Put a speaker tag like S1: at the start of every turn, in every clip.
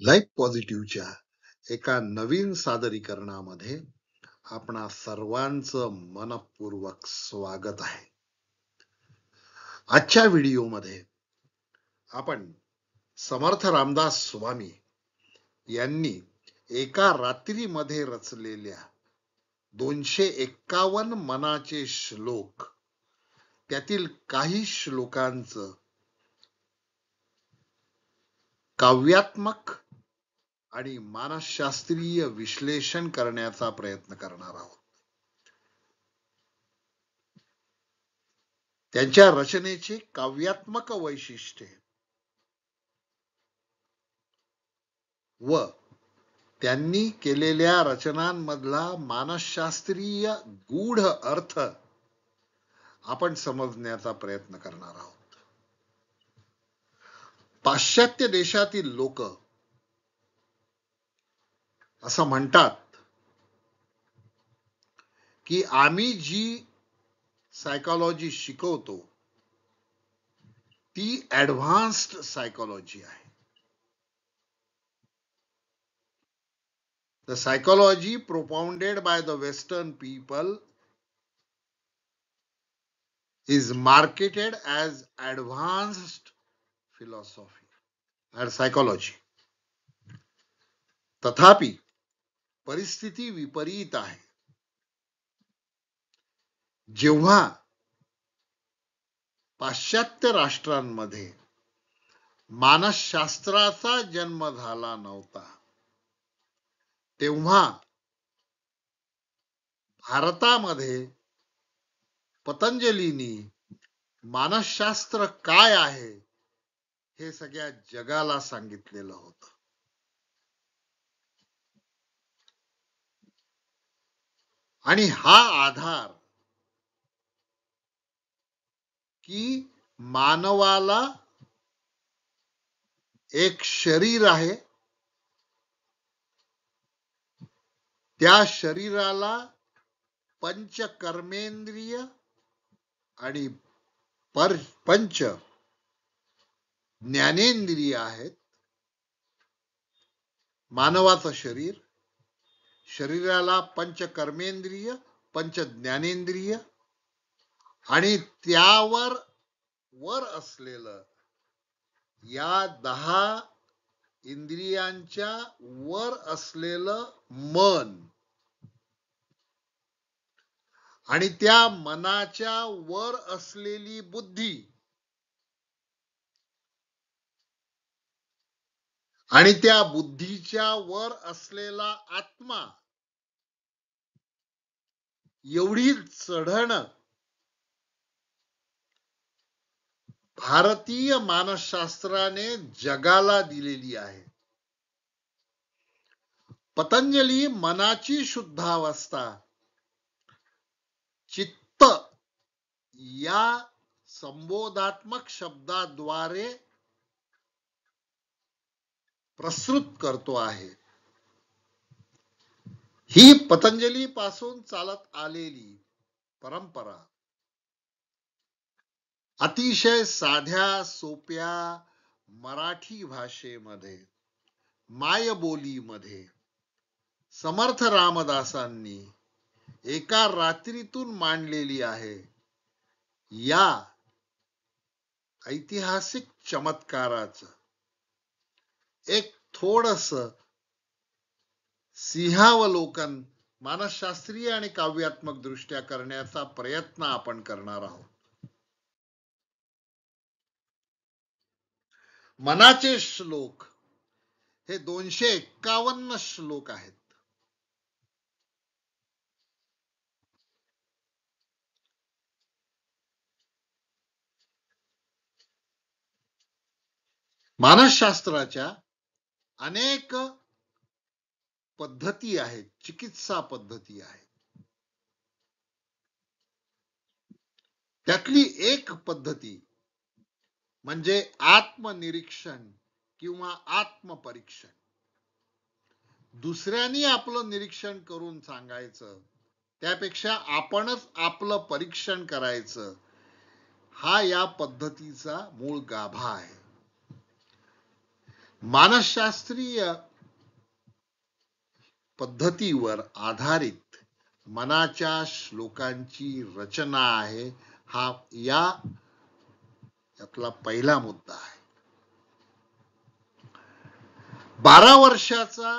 S1: Life पॉझिटिव्हच्या एका नवीन सादरीकरणामध्ये आपणा सर्वांचं मनपूर्वक स्वागत आहे. आजच्या व्हिडिओमध्ये आपण समर्थ रामदास स्वामी यांनी एका रात्रीमध्ये रचलेल्या 251 मनाचे श्लोक, त्यातील काही श्लोकांचं काव्यात्मक आणि मानसशास्त्रीय विश्लेषण करण्याचा प्रयत्न करणार आहोत. त्यांच्या रचनेचे काव्यात्मक वैशिष्ट्ये व त्यांनी केलेल्या रचनांमधला मानसशास्त्रीय गूढ अर्थ आपण समजण्याचा प्रयत्न करणार आहोत. पाश्चात्य देशातील लोक असं म्हणतात की आम्ही जी सायकोलॉजी शिकवतो ती ऍडव्हान्स्ड सायकोलॉजी आहे. The psychology propounded by the Western people is marketed as advanced philosophy and psychology. तथापि परिस्थिती विपरीत आहे. जेव्हा पाश्चात्य राष्ट्रांमध्ये मानसशास्त्राचा जन्म झाला नव्हता, तेव्हा भारतामध्ये पतंजलींनी मानसशास्त्र काय आहे हे सगळ्या जगाला सांगितलेलं होतं. आणि हा आधार की मानवाला एक शरीर आहे, त्या शरीराला पंच कर्मेंद्रिय आणि पंच ज्ञानेंद्रिय आहेत. मानवाचं शरीर, शरीराला पंच कर्मेंद्रिय, पंच ज्ञानेंद्रिय आणि त्यावर वर असलेलं या 10 इंद्रियांच्या वर असलेलं मन आणि त्या मनाच्या वर असलेली बुद्धी आणि त्या बुद्धीच्या वर असलेला आत्मा, एवढी चढण भारतीय मानसशास्त्राने जगाला दिलेली आहे. पतंजली मनाची शुद्धावस्था चित्त या संबोधात्मक शब्दाद्वारे प्रस्तुत करतो आहे. ही पतंजली पासून चालत आलेली परंपरा अतिशय साध्या सोप्या मराठी भाषेमध्ये, मायबोलीमध्ये समर्थ रामदासांनी एका रात्रीतून मांडलेली आहे. या ऐतिहासिक चमत्काराचं एक थोडस सिंहावलोकन मानसशास्त्रीय आणि काव्यात्मक दृष्ट्या करण्याचा प्रयत्न आपण करणार आहोत. मनाचे श्लोक हे 251 श्लोक आहेत. मानसशास्त्राच्या अनेक पद्धती आहेत, चिकित्सा पद्धती आहेत. त्यातली एक पद्धती म्हणजे आत्मनिरीक्षण किंवा आत्मपरीक्षण. दुसऱ्यांनी आपलं निरीक्षण करून सांगायचं त्यापेक्षा आपणच आपलं परीक्षण करायचं, हा या पद्धतीचा मूळ गाभा आहे. मानसशास्त्रीय पद्धतीवर आधारित मनाच्या श्लोकांची रचना आहे हा यातला पहिला मुद्दा आहे. 12 वर्षाचा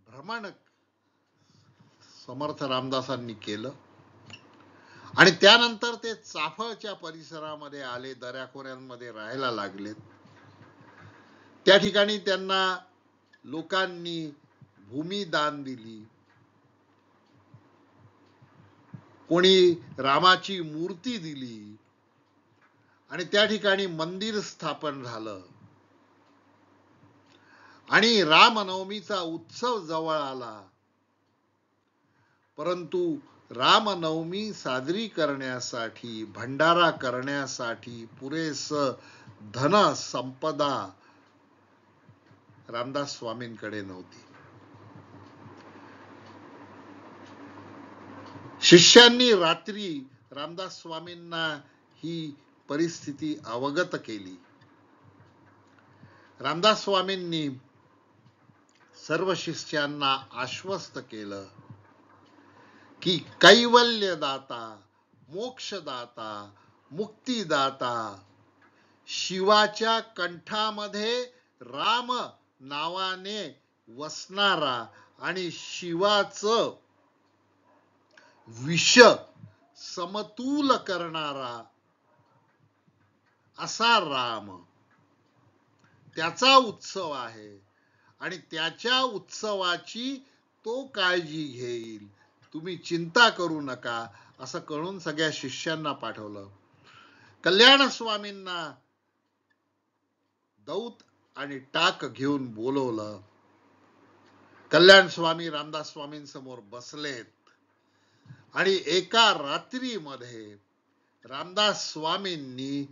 S1: भ्रमण समर्थ रामदासांनी केलं आणि त्यानंतर ते चाफळच्या परिसरामध्ये आले, दऱ्याखोऱ्यांमध्ये राहायला लागले. त्या ठिकाणी त्यांना लोकांनी भूमी दान दिली, कोणी रामाची मूर्ती दिली आणि त्या ठिकाणी मंदिर स्थापन झालं आणि रामनवमीचा उत्सव जवळ आला. परंतु रामनवमी साजरी करण्यासाठी, भंडारा करण्यासाठी पुरेसं धन संपदा रामदास स्वामींकडे नव्हती. शिष्यांनी रात्री रामदास स्वामींना ही परिस्थिती अवगत केली. रामदास स्वामींनी सर्व शिष्यांना आश्वस्त केलं की कैवल्यदाता, मोक्षदाता, मुक्तिदाता, शिवाच्या कंठामध्ये राम नावाने वसणारा आणि शिवाचं विष समतूल करणारा असा राम, त्याचा उत्सव आहे आणि त्याच्या उत्सवाची तो काळजी घेईल, तुम्ही चिंता करू नका, असं कळून सगळ्या शिष्यांना पाठवलं. कल्याण स्वामींना दौत आणि टाक घेऊन बोलवलं. कल्याण स्वामी रामदास स्वामींसमोर बसलेत आणि एका रात्रीमध्ये रामदास स्वामींनी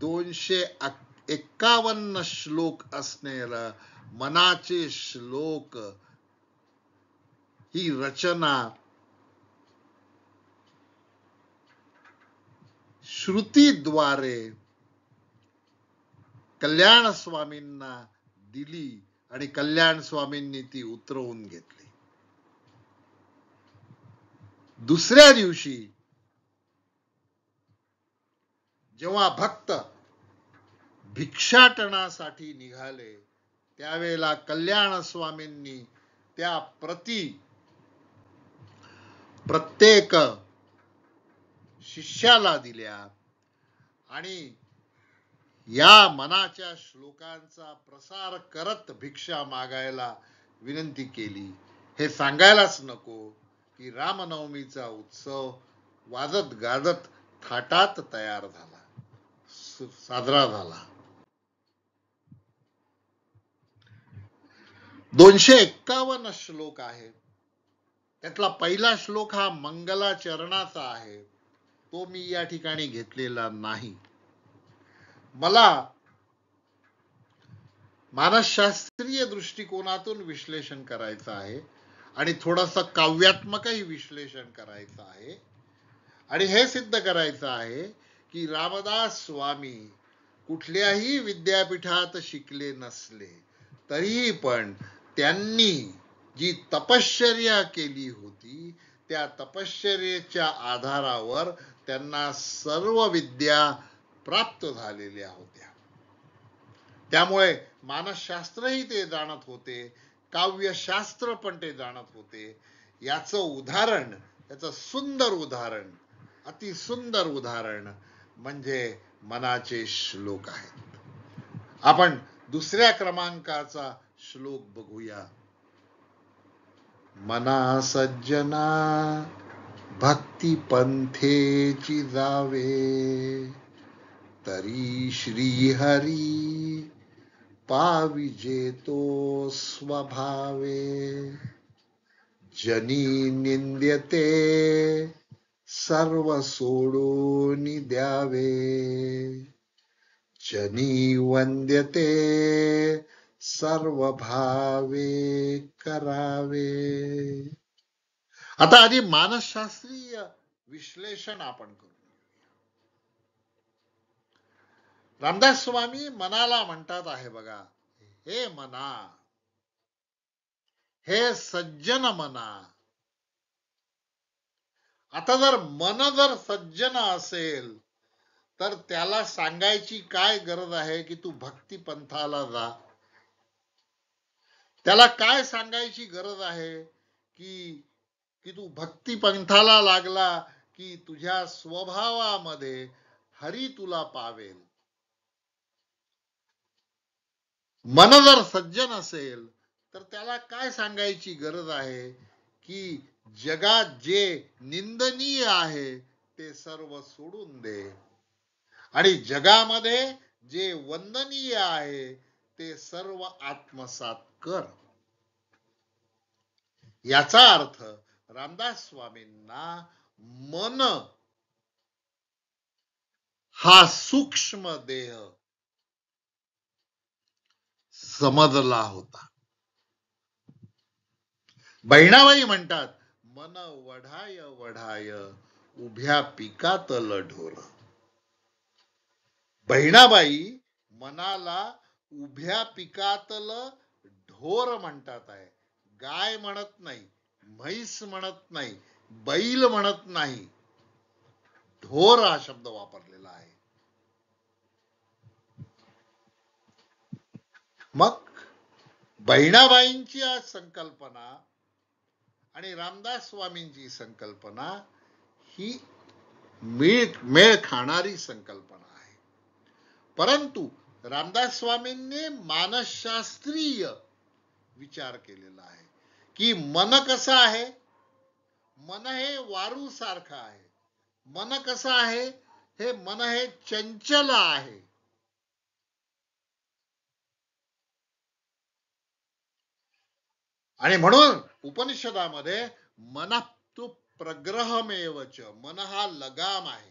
S1: 251 श्लोक असणारा मनाचे श्लोक ही रचना श्रुतीद्वारे कल्याण स्वामींना दिली आणि कल्याण स्वामींनी ती उतरवून घेतली. दुसऱ्या दिवशी जेव्हा भक्त भिक्षाटनासाठी निघाले त्यावेळेला कल्याण स्वामींनी त्या प्रति प्रत्येक शिष्याला दिल्या आणि या मनाच्या श्लोकांचा प्रसार करत भिक्षा मागायला विनंती केली. हे सांगायलाच नको की रामनवमीचा उत्सव वाजत गाजत थाटात तयार झाला, साजरा झाला. 251 श्लोक आहे. त्यातला पहिला श्लोक हा मंगलाचरणाचा आहे, तो मी या ठिकाणी घेतलेला नाही. मला मानसशास्त्रीय दृष्टिकोनातून विश्लेषण करायचं आहे आणि थोडंसं काव्यात्मकही विश्लेषण करायचं आहे आणि हे सिद्ध करायचं आहे की रामदास स्वामी कुठल्याही विद्यापीठात शिकले नसले तरीही पण त्यांनी जी तपश्चर्या केली होती त्या तपश्चर्येच्या आधारावर त्यांना सर्व विद्या प्राप्त झालेल्या होत्या. त्यामुळे मानसशास्त्रही ते जाणत होते, काव्यशास्त्र पण ते जाणत होते. याचं उदाहरण, याचं सुंदर उदाहरण, अतिसुंदर उदाहरण म्हणजे मनाचे श्लोक आहेत. आपण दुसऱ्या क्रमांकाचा श्लोक बघूया. मना सज्जना भक्ती पंथेची जावे, तरी श्रीहरी पाविजे तो स्वभावे. जनी निंद्यते सर्व सोडून द्यावे, जनी वंद्यते सर्व भावे करावे. आता आधी मानसशास्त्रीय विश्लेषण आपण करू. रामदास स्वामी मनाला म्हणतात आहे बघा, हे मना, हे सज्जन मना. आता जर मन जर सज्जन असेल तर त्याला सांगायची काय गरज आहे की तू भक्ती पंथाला जा. त्याला काय सांगायची गरज आहे की की तू भक्ती पंथाला लागला की तुझ्या स्वभावामध्ये हरी तुला पावेल. मन जर सज्जन असेल तर त्याला काय सांगायची गरज आहे की जगात जे निंदनीय आहे ते सर्व सोडून दे आणि जगामध्ये जे वंदनीय आहे ते सर्व आत्मसात कर. याचा अर्थ रामदास स्वामींना मन हा सूक्ष्म देह समजला होता. बहिणाबाई म्हणतात, मन वढाय वढाय उभ्या पिकातल ढोर. बहिणाबाई मनाला उभ्या पिकातल ढोर म्हणतात आहे. गाय म्हणत नाही, म्हैस म्हणत नाही, बैल म्हणत नाही, ढोर हा शब्द वापरलेला आहे. मग बहिणाबाईंची आज संकल्पना आणि रामदास स्वामींची संकल्पना ही मेळ खाणारी संकल्पना आहे. परंतु रामदास स्वामींनी मानसशास्त्रीय विचार केलेला आहे की मन कसं आहे. मन हे वारू सारखं आहे. मन कसं आहे, हे मन हे चंचल आहे. आणि म्हणून उपनिषदामध्ये मन तो प्रग्रहमेवच, मन हा लगाम आहे.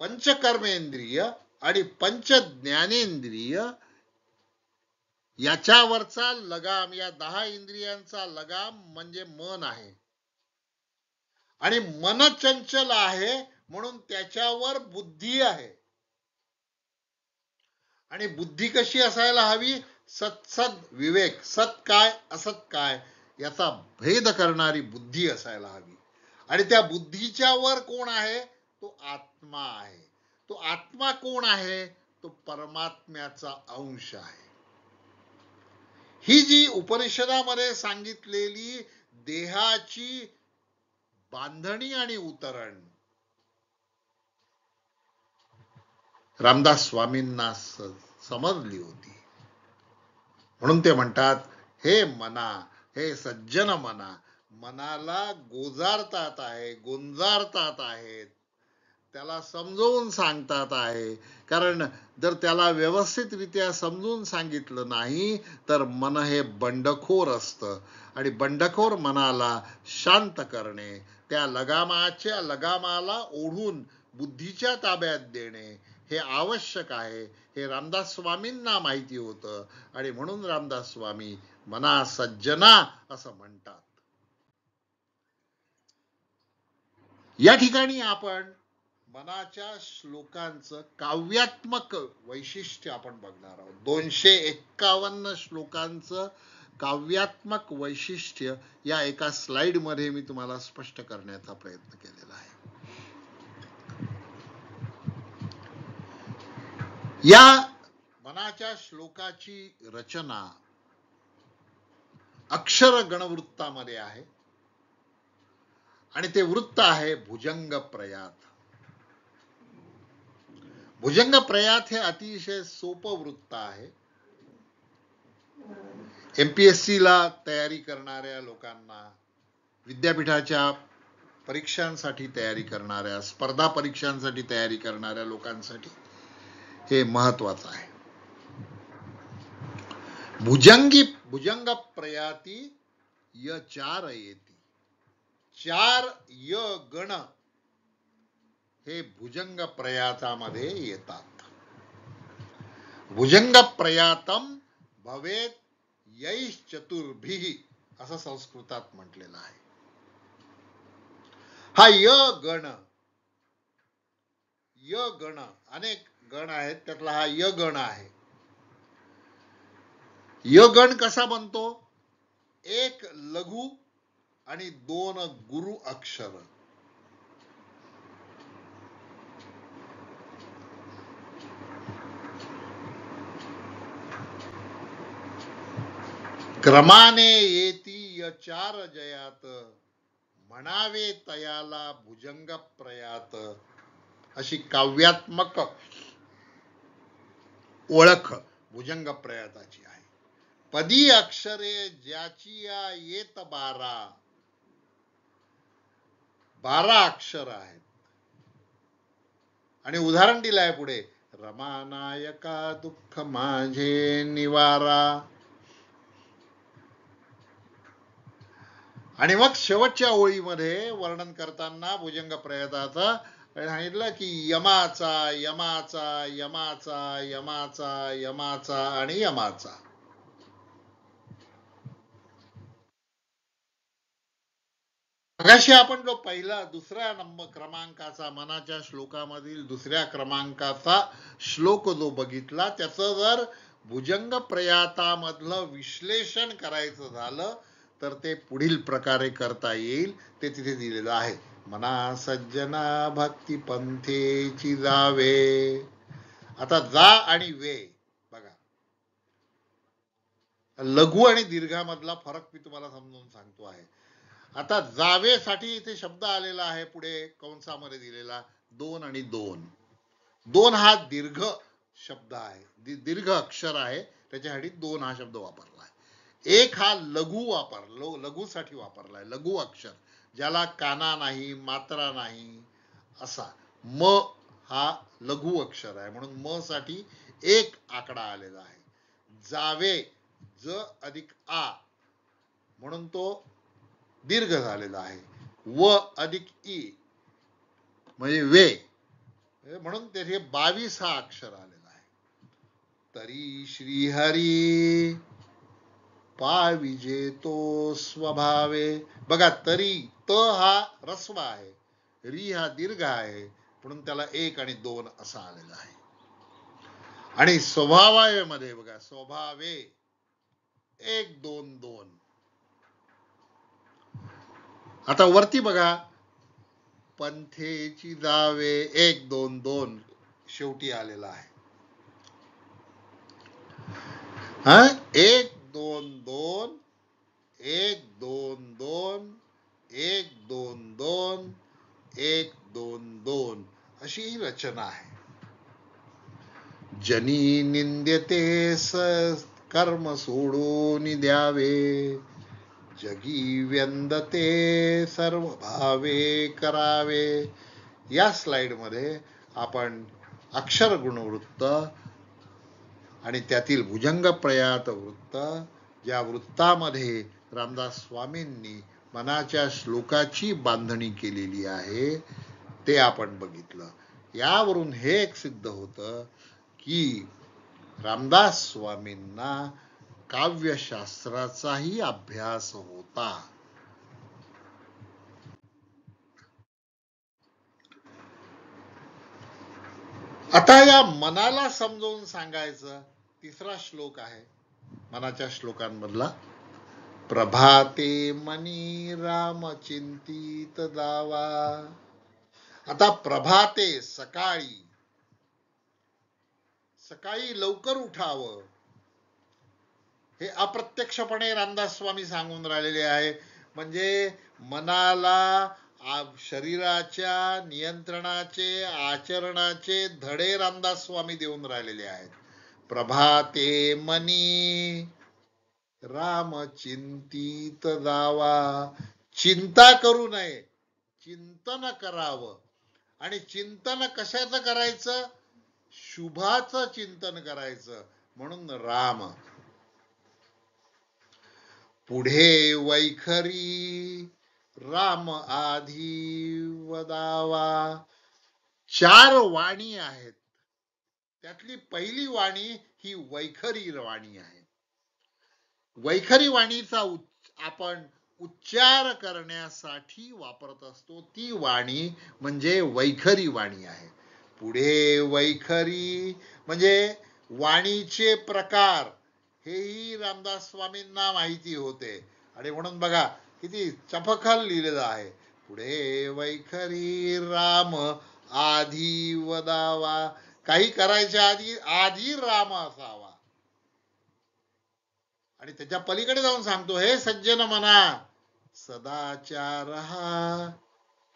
S1: पंचकर्मेंद्रिय आणि पंच ज्ञानेंद्रिय याच्यावरचा लगाम, या 10 इंद्रियांचा लगाम म्हणजे मन आहे. आणि मन चंचल आहे म्हणून त्याच्यावर बुद्धी आहे. आणि बुद्धी कशी असायला हवी, सत्सद विवेक, सत काय असत काय याचा भेद करणारी बुद्धी असायला हवी. आणि त्या बुद्धीच्या वर कोण आहे, तो आत्मा आहे. तो आत्मा कोण आहे, तो परमात्म्याचा अंश आहे. ही जी उपनिषदामध्ये सांगितलेली देहाची बांधणी आणि उतरण रामदास स्वामींना समजली होती. म्हणून ते म्हणतात, हे मना, हे सज्जन मना. मनाला गोजारतात आहे, गोंजारतात आहेत, त्याला समजवून सांगतात आहे. कारण जर त्याला व्यवस्थितरित्या समजून सांगितलं नाही तर मन हे बंडखोर असतं. आणि बंडखोर मनाला शांत करणे, त्या लगामाला ओढून बुद्धीच्या ताब्यात देणे हे आवश्यक आहे. हे रामदास स्वामींना माहिती होतं आणि म्हणून रामदास स्वामी मना सज्जना असं म्हणतात. या ठिकाणी आपण मनाच्या श्लोकांचं काव्यात्मक वैशिष्ट्य आपण बघणार आहोत. 251 श्लोकांचं काव्यात्मक वैशिष्ट्य या एका स्लाइड मध्ये मी तुम्हाला स्पष्ट करण्याचा प्रयत्न केलेला आहे. या मनाच्या श्लोकाची रचना अक्षर गणवृत्तामध्ये आहे आणि ते वृत्त आहे भुजंग प्रयात. भुजंग प्रयात हे अतिशय सोपं वृत्त आहे. MPSC ला तयारी करणाऱ्या लोकांना, विद्यापीठाच्या परीक्षांसाठी तयारी करणाऱ्या, स्पर्धा परीक्षांसाठी तयारी करणाऱ्या लोकांसाठी हे महत्वाचं आहे. भुजंग प्रयाती य 4 येती. 4 य गण हे भुजंग प्रयातामध्ये येतात. भुजंग प्रयातम भवेत यैश्चतुर्भिः असं संस्कृतात म्हटलेलं आहे. हा य गण, य गण, अनेक गण आहेत, त्यातला हा य गण आहे. य गण कसा बनतो? एक लघु आणि दोन गुरु अक्षर. क्रमाने येती चार जयात, म्हणावे तयाला भुजंग प्रयात. अशी काव्यात्मक ओळख भुजंग प्रयाताची आहे. पदी अक्षरे ज्याची येत 12 अक्षर आहेत. आणि उदाहरण दिलं आहे पुढे, रमानायका दुःख माझे निवारा. आणि मग शेवटच्या ओळीमध्ये वर्णन करताना भुजंग प्रयताचं सांगितलं की यमाचा यमाचा यमाचा यमाचा यमाचा आणि यमाचा. मगाशी आपण जो पहिला दुसऱ्या नंबर क्रमांकाचा मनाच्या श्लोकामधील दुसऱ्या क्रमांकाचा श्लोक जो बघितला, त्याचं जर भुजंग प्रयातामधलं विश्लेषण करायचं झालं तर ते पुढील प्रकारे करता येईल. ते तिथे दिलेलं आहे. मना सज्जना भक्ती पंथेची जावे. आता जा आणि वे बघा, लघु आणि दीर्घामधला फरक मी तुम्हाला समजून सांगतो आहे. आता जावेसाठी इथे शब्द आलेला आहे पुढे कंसामध्ये दिलेला, 2 आणि 2. 2 हा दीर्घ शब्द आहे, दीर्घ अक्षर आहे, त्याच्यासाठी 2 हा शब्द वापरला आहे. एक हा लघुसाठी वापरलाय, लघु अक्षर, ज्याला काना नाही, मात्रा नाही असा. म हा लघु अक्षर आहे, म्हणून म साठी एक आकडा आलेला आहे. जावे ज अधिक आ म्हणून तो दीर्घ झालेला आहे. व अधिक ई म्हणजे वे, म्हणून तेथे 22 हा अक्षर आलेला आहे. तरी श्रीहरी पाविजे तो स्वभावे. बघा, तरी त हा रस्व आहे, री हा दीर्घ आहे, म्हणून त्याला 1 आणि 2 असा आलेला आहे. आणि स्वभावामध्ये बघा, स्वभावे 1 2 2. आता वरती बघा, पंथेची जावे 1 2 2 शेवटी आलेला आहे. 1 2 2 1 2 2 1 2 2 1 2 2 अशी ही रचना आहे. जनी निंद्यते कर्म सोडून द्यावे, जगी व्यंदते सर्व भावे करावे. या स्लाइड मध्ये आपण अक्षर गुणवृत्त आणि त्यातील भुजंग प्रयात वृत्त, ज्या वृत्तामध्ये रामदास स्वामींनी मनाच्या श्लोकाची बांधणी केलेली आहे, ते आपण बघितलं. यावरून हे एक सिद्ध होतं की रामदास स्वामींना काव्यशास्त्राचाही अभ्यास होता. आता या मनाला समजावून सांगायचं तिसरा श्लोक आहे मनाच्या श्लोकांमधला. प्रभाते मनी राम चिंतित जावा. आता प्रभाते सकाळी, सकाळी लवकर उठावं, हे अप्रत्यक्षपणे रामदास स्वामी सांगून राहिलेले आहे. म्हणजे मनाला शरीराच्या नियंत्रणाचे, आचरणाचे धडे रामदास स्वामी देऊन राहिलेले आहेत. प्रभाते मनी राम चिंतित जावा. चिंता करू नये, चिंतन करावं. आणि चिंतन कशाचं करायचं? शुभाचं चिंतन करायचं, म्हणून राम. पुढे वैखरी राम आधी वदावा. 4 वाणी आहेत, त्यातली पहिली वाणी ही वैखरी वाणी आहे. वैखरी वाणीचा आपण उच्चार करण्यासाठी वापरत असतो, ती वाणी म्हणजे वैखरी वाणी आहे. पुढे वैखरी म्हणजे वाणीचे प्रकार, हेही रामदास स्वामींना माहिती होते. आणि म्हणून बघा किती चपखल लिहिलेलं आहे. पुढे वैखरी राम आधी वदावा, काही करायच्या आधी आधी राम असावा. आणि त्याच्या पलीकडे जाऊन सांगतो, हे सज्जन मना सदाचार हा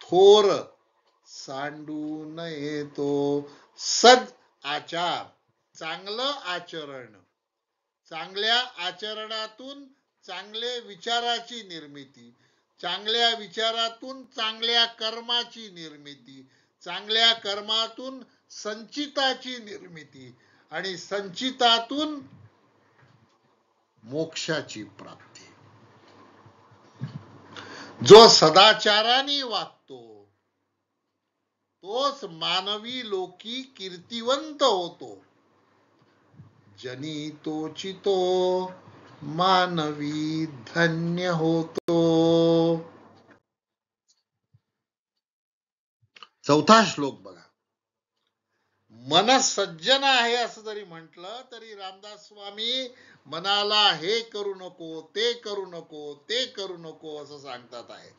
S1: थोर सांडू नये तो. सद आचार, चांगलं आचरण, चांगल्या आचरणातून चांगले विचाराची निर्मिती, चांगल्या विचारातून चांगल्या कर्माची निर्मिती, चांगल्या कर्मातून संचिताची निर्मिती आणि संचितातून मोक्षाची प्राप्ती. जो सदाचाराने वागतो तोच मानवी लोकी कीर्तिवंत होतो. जनी तोची तो मानवी धन्य होतो. चौथा श्लोक बघा. मन सज्जन आहे असं जरी म्हटलं तरी रामदास स्वामी मनाला हे करू नको, ते करू नको, ते करू नको असं सांगतात आहे.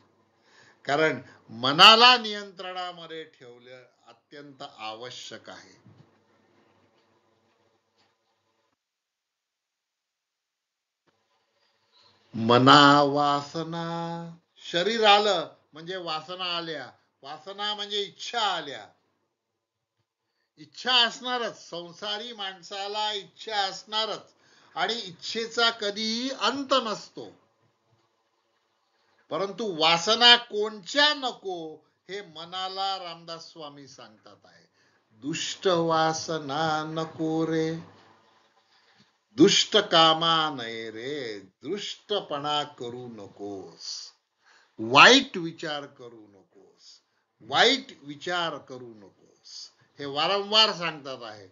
S1: कारण मनाला नियंत्रणामध्ये ठेवले अत्यंत आवश्यक आहे. मना वासना, शरीर आलं म्हणजे वासना आल्या, वासना म्हणजे इच्छा आल्या. इच्छा असणारच, संसारी माणसाला इच्छा असणारच, आणि इच्छेचा कधीही अंत नसतो. परंतु वासना कोणच्या नको हे मनाला रामदास स्वामी सांगतात आहे. दुष्ट वासना नको रे, दुष्ट कामा नये रे, दुष्टपणा करू नकोस, वाईट विचार करू नकोस, वाईट विचार करू नकोस, हे वारंवार सांगतात आहे.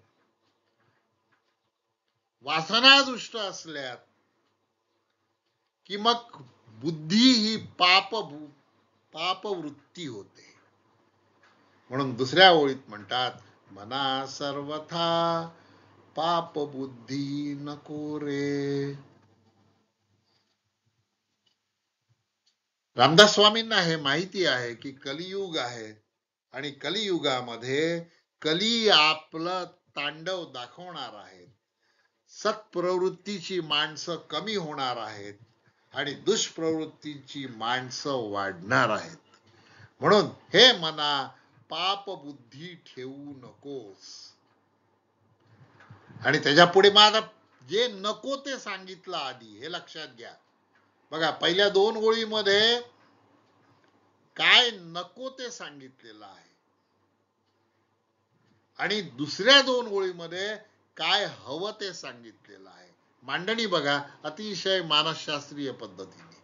S1: वासना दुष्ट असल्यात कि मग बुद्धी ही पाप वृत्ती होते. म्हणून दुसऱ्या ओळीत म्हणतात, मना सर्वथा पाप बुद्धी नको रे. रामदास स्वामींना हे माहिती आहे की कलियुग आहे आणि कलियुगामध्ये कली आपलं तांडव दाखवणार आहे. सत्प्रवृत्तीची माणसं कमी होणार आहेत आणि दुष्प्रवृत्तीची माणसं वाढणार आहेत. म्हणून हे मना पाप बुद्धी ठेवू नकोस. आणि त्याच्या पुढे माझा जे नको ते सांगितलं आधी, हे लक्षात घ्या. बघा पहिल्या 2 ओळीमध्ये काय नको ते सांगितलेलं आहे आणि दुसऱ्या 2 ओळीमध्ये काय हवं ते सांगितलेलं आहे. मांडणी बघा अतिशय मानसशास्त्रीय पद्धतीने.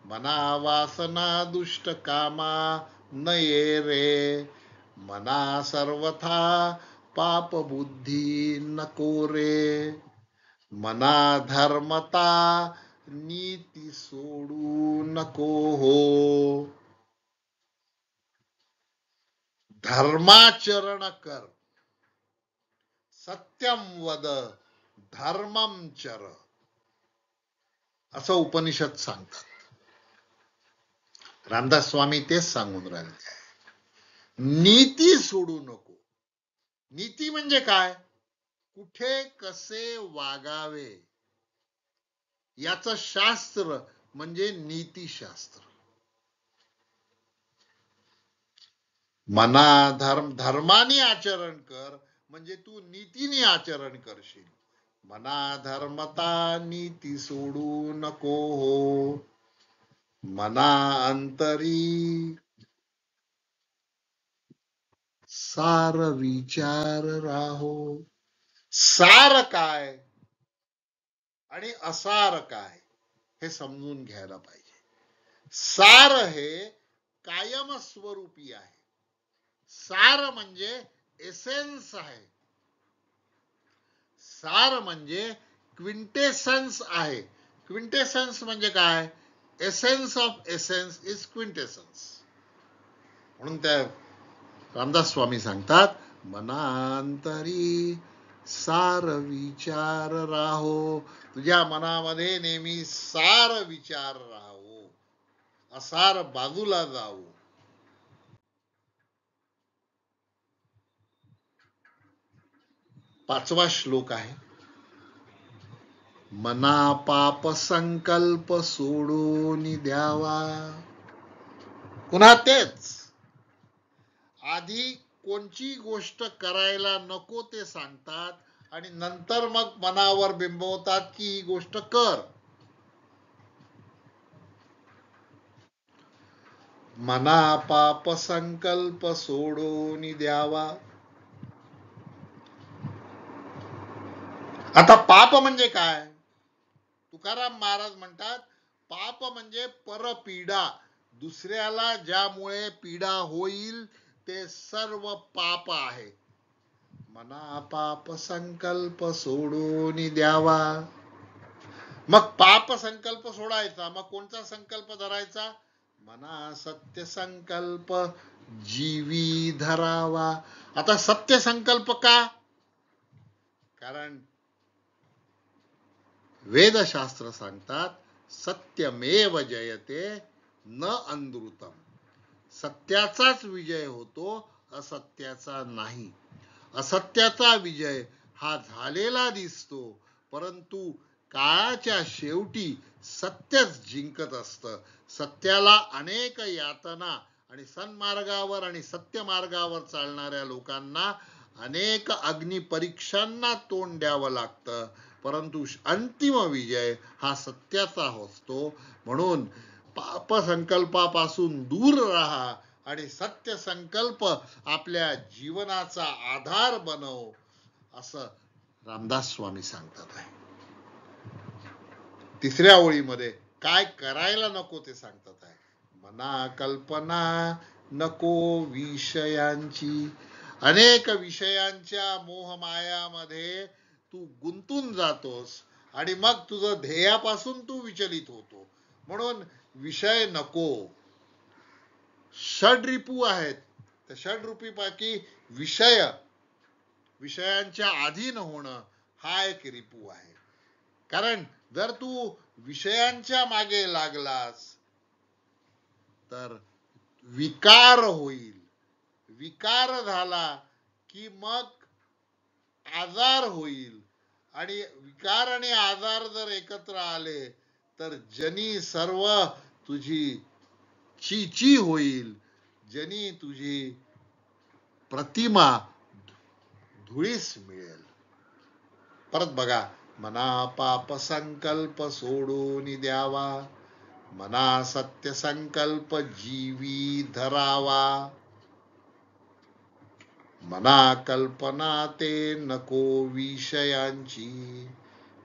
S1: मना वासना दुष्ट कामा नये रे, मना सर्वथा पाप बुद्धी नको रे, मना धर्मता नीती सोडू नको हो. धर्माचरण कर, सत्यम वद, धर्मम चर, असं उपनिषद सांगतात. रामदास स्वामी तेच सांगून राहिले. नीती सोडू नको. नीती म्हणजे काय? कुठे कसे वागावे याचं शास्त्र म्हणजे नीतीशास्त्र. मना धर्माने आचरण कर म्हणजे तू नीतीने आचरण करशील. मना धर्मता नीती सोडू नको हो, मना अंतरी सार विचार राहो. सार काय आणि असार काय हे समजून घ्यायला पाहिजे. सार हे कायम स्वरूपी आहे. सार म्हणजे एसेन्स आहे. सार म्हणजे क्विंटेसन्स आहे. क्विंटेसन्स म्हणजे काय? Essence of essence is quintessence. म्हणून त्या रामदास स्वामी सांगतात, मनांतरी सार विचार राहो. तुझ्या मनामध्ये नेहमी सार विचार राहो, असार बाजूला जाऊ. पाचवा श्लोक आहे, मना पाप संकल्प सोडून द्यावा. पुन्हा तेच, आधी कोणची गोष्ट करायला नको ते सांगतात आणि नंतर मग मनावर बिंबवतात की ही गोष्ट कर. मना पाप संकल्प सोडून द्यावा. आता पाप म्हणजे काय? तुकाराम महाराज म्हणतात, पाप म्हणजे परपीडा. दुसऱ्याला ज्यामुळे पीडा होईल ते सर्व पाप आहे. मना पाप संकल्प सोडून द्यावा. मग पाप संकल्प सोडायचा, मग कोणता संकल्प धरायचा? मना सत्य संकल्प जीवी धरावा. आता सत्य संकल्प का? कारण वेदशास्त्र सांगतात, सत्यमेव जयते न अनृतम. सत्याचाच विजय होतो, असत्याचा नाही. असत्याचा विजय हा झालेला दिसतो, परंतु काळाच्या शेवटी सत्यच जिंकत असतं. सत्याला अनेक यातना आणि सन्मार्गावर आणि सत्य मार्गावर चालणाऱ्या लोकांना अनेक अग्निपरीक्षांना तोंड द्यावं लागतं, परंतु अंतिम विजय हा सत्याचा असतो. म्हणून पाप संकल्पापासून दूर राहा आणि सत्य संकल्प आपल्या जीवनाचा आधार बनव, असं रामदास स्वामी सांगतात आहे. तिसऱ्या ओळीमध्ये काय करायला नको ते सांगतात आहे. मना कल्पना नको विषयांची. अनेक विषयांच्या मोहमायामध्ये तू गुंतून जातोस आणि मग तुझं ध्येयापासून तू विचलित होतो. म्हणून विषय नको. षड्रिपू आहेत, त्या षड्रिपूपैकी विषयांच्या अधीन होणं हा एक रिपू आहे. कारण जर तू विषयांच्या मागे लागलास तर विकार होईल. विकार झाला की मग आजार होईल, आणि विकार आणि आजार जर एकत्र आले तर जनी सर्व तुझी चीची होईल, जनी तुझी प्रतिमा धुळीस मिळेल. परत बघा, मना पाप संकल्प सोडून द्यावा, मना सत्य संकल्प जीवी धरावा. मना कल्पना ते नको विषयांची,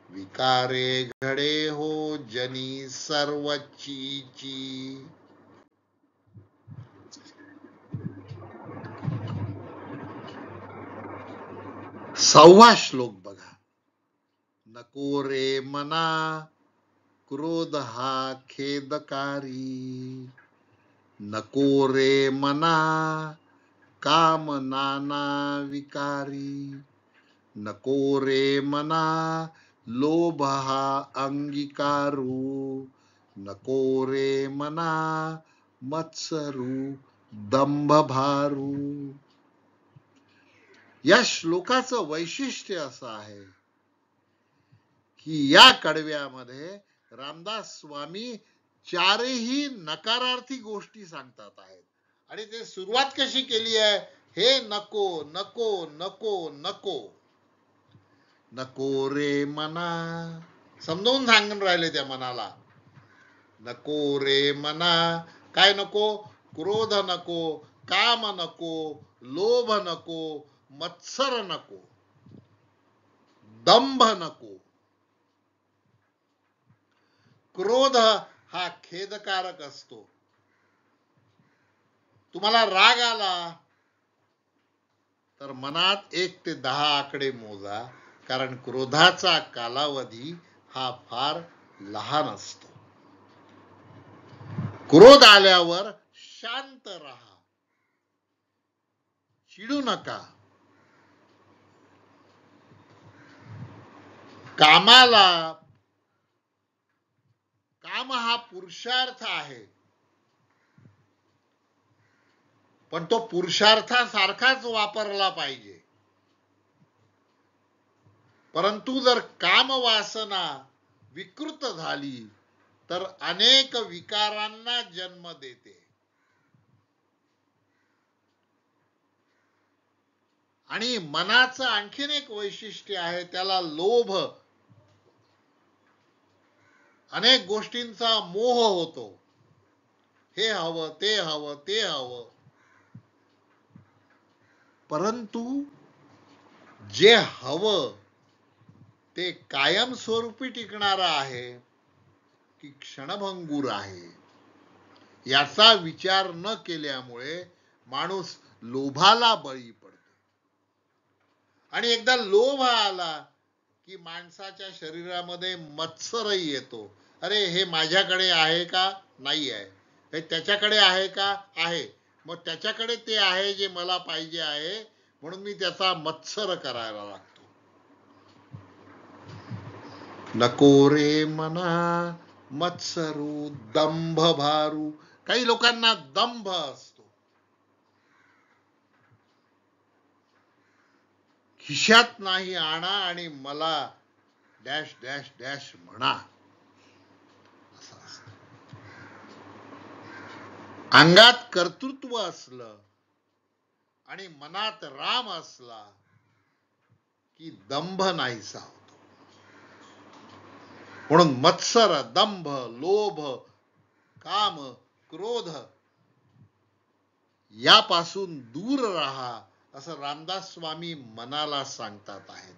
S1: विकारे घडे हो जनी सर्वचीची. 6वा श्लोक बघा, नको रे मना क्रोध हा खेदकारी, नको रे मना काम नाना विकारी, नको रे मना लोभ हा अंगीकारू, नको रे मना मत्सरू दंभ भारू. या श्लोकाचं वैशिष्ट्य असं आहे की या कडव्यामध्ये रामदास स्वामी चारही नकारार्थी गोष्टी सांगतात आहेत. आणि ते सुरुवात कशी केली आहे, हे नको नको नको नको. नको रे मना, समजावून सांगून राहिले त्या मनाला. नको रे मना, काय नको? क्रोध नको, काम नको, लोभ नको, मत्सर नको, दंभ नको. क्रोध हा खेदकारक असतो. तुम्हाला राग आला तर मनात 1 ते 10 आकडे मोजा, कारण क्रोधाचा कालावधी हा फार लहान असतो. क्रोध आल्यावर शांत राहा, चिडू नका. कामाला, काम हा पुरुषार्थ आहे, पण तो पुरुषार्थासारखाच वापरला पाहिजे. परंतु जर काम वासना विकृत झाली तर अनेक विकारांना जन्म देते. आणि मनाचं आणखीन एक वैशिष्ट्य आहे, त्याला लोभ, अनेक गोष्टींचा मोह होतो. हे हवं, ते हवं, ते हवं. परंतु जे हवं ते कायमस्वरूपी टिकणारं आहे की क्षणभंगूर आहे, याचा विचार न केल्यामुळे माणूस लोभाला बळी पडतो. आणि एकदा लोभ आला की माणसाच्या शरीरामध्ये मत्सरही येतो. अरे हे माझ्याकडे आहे का? नाही आहे. हे त्याच्याकडे आहे का? आहे. मग त्याच्याकडे ते आहे जे मला पाहिजे आहे, म्हणून मी त्याचा मत्सर करायला लागतो. नको रे मना मत्सरू दंभ भारू. काही लोकांना दंभ असतो, खिशात नाही आणा आणि मला डॅश डॅश डॅश म्हणा. अंगात कर्तृत्व असलं आणि मनात राम असला की दंभ नाहीसा होतो. म्हणून मत्सर, दंभ, लोभ, काम, क्रोध यापासून दूर राहा, असं रामदास स्वामी मनाला सांगतात आहेत.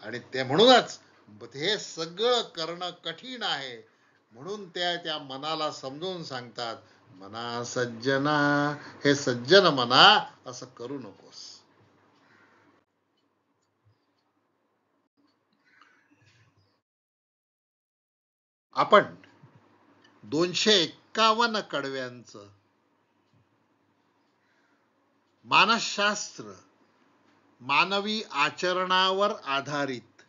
S1: आणि ते म्हणूनच हे सगळं करणं कठीण आहे, म्हणून त्या मनाला समजून सांगतात, मना सज्जना, हे सज्जन मना, असं करू नकोस. आपण 251 कडव्यांचं मानसशास्त्र, मानवी आचरणावर आधारित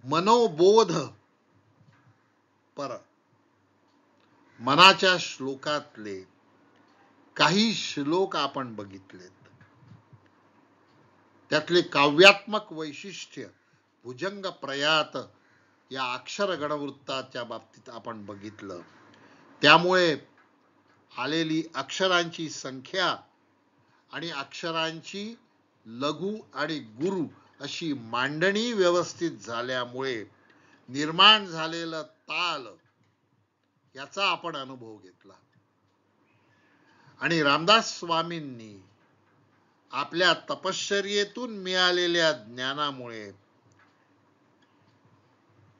S1: मनोबोध पर मनाच्या श्लोकातले काही श्लोक आपण बघितलेत. त्यातले काव्यात्मक वैशिष्ट्य, भुजंग प्रयात या अक्षर गणवृत्ताच्या बाबतीत आपण बघितलं. त्यामुळे आलेली अक्षरांची संख्या आणि अक्षरांची लघु आणि गुरु अशी मांडणी व्यवस्थित झाल्यामुळे निर्माण झालेलं ताल याचा आपण अनुभव घेतला. आणि रामदास स्वामींनी आपल्या तपश्चर्येतून मिळालेल्या ज्ञानामुळे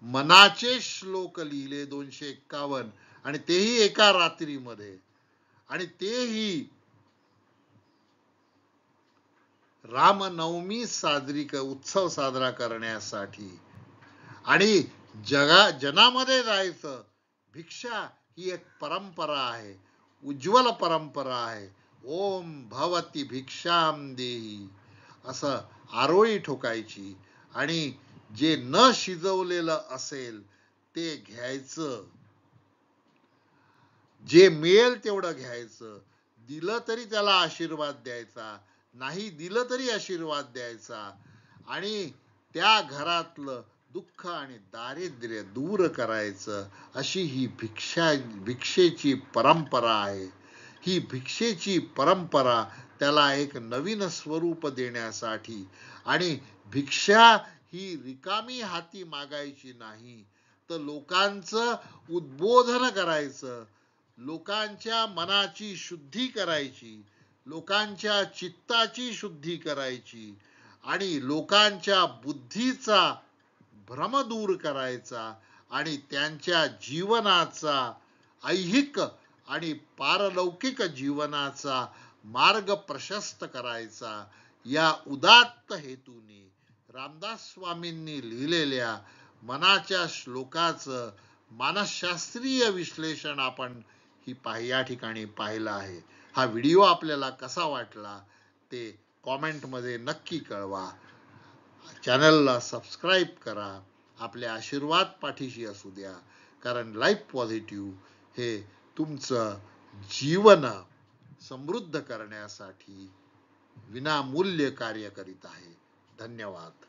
S1: मनाचे श्लोक लिहिले 251, आणि तेही एका रात्रीमध्ये, आणि तेही रामनवमी उत्सव साजरा करण्यासाठी. आणि जनामध्ये जायचं. भिक्षा ही एक परंपरा आहे, उज्ज्वल परंपरा आहे. ओम भवती भिक्षाम देही असं आरोळी ठोकायची, आणि जे न शिजवलेलं असेल ते घ्यायचं, जे मिळेल तेवढं घ्यायचं. दिलं तरी त्याला आशीर्वाद द्यायचा, नाही दिलं तरी आशीर्वाद द्यायचा. आणि त्या घरातलं दुःख आणि दारिद्र्य दूर करायचं, अशी ही भिक्षेची परंपरा आहे. ही भिक्षेची परंपरा त्याला एक नवीन स्वरूप देण्यासाठी, आणि भिक्षा ही रिकामी हाती मागायची नाही, तर लोकांचं उद्बोधन करायचं, लोकांच्या मनाची शुद्धी करायची, लोकांच्या चित्ताची शुद्धी करायची, आणि लोकांच्या बुद्धीचा भ्रम दूर करायचा, आणि त्यांच्या जीवनाचा, ऐहिक आणि पारलौकिक जीवनाचा मार्ग प्रशस्त करायचा. या उदात्त हेतूने रामदास स्वामींनी लिहिलेल्या मनाच्या श्लोकाचं मानसशास्त्रीय विश्लेषण आपण या ठिकाणी पाहिलं आहे. हा व्हिडिओ आपल्याला कसा वाटला ते कॉमेंटमध्ये नक्की कळवा. चॅनलला सबस्क्राईब करा. आपले आशीर्वाद पाठीशी असू द्या, कारण लाईफ पॉझिटिव्ह हे तुमचं जीवन समृद्ध करण्यासाठी विनामूल्य कार्य करीत आहे. धन्यवाद.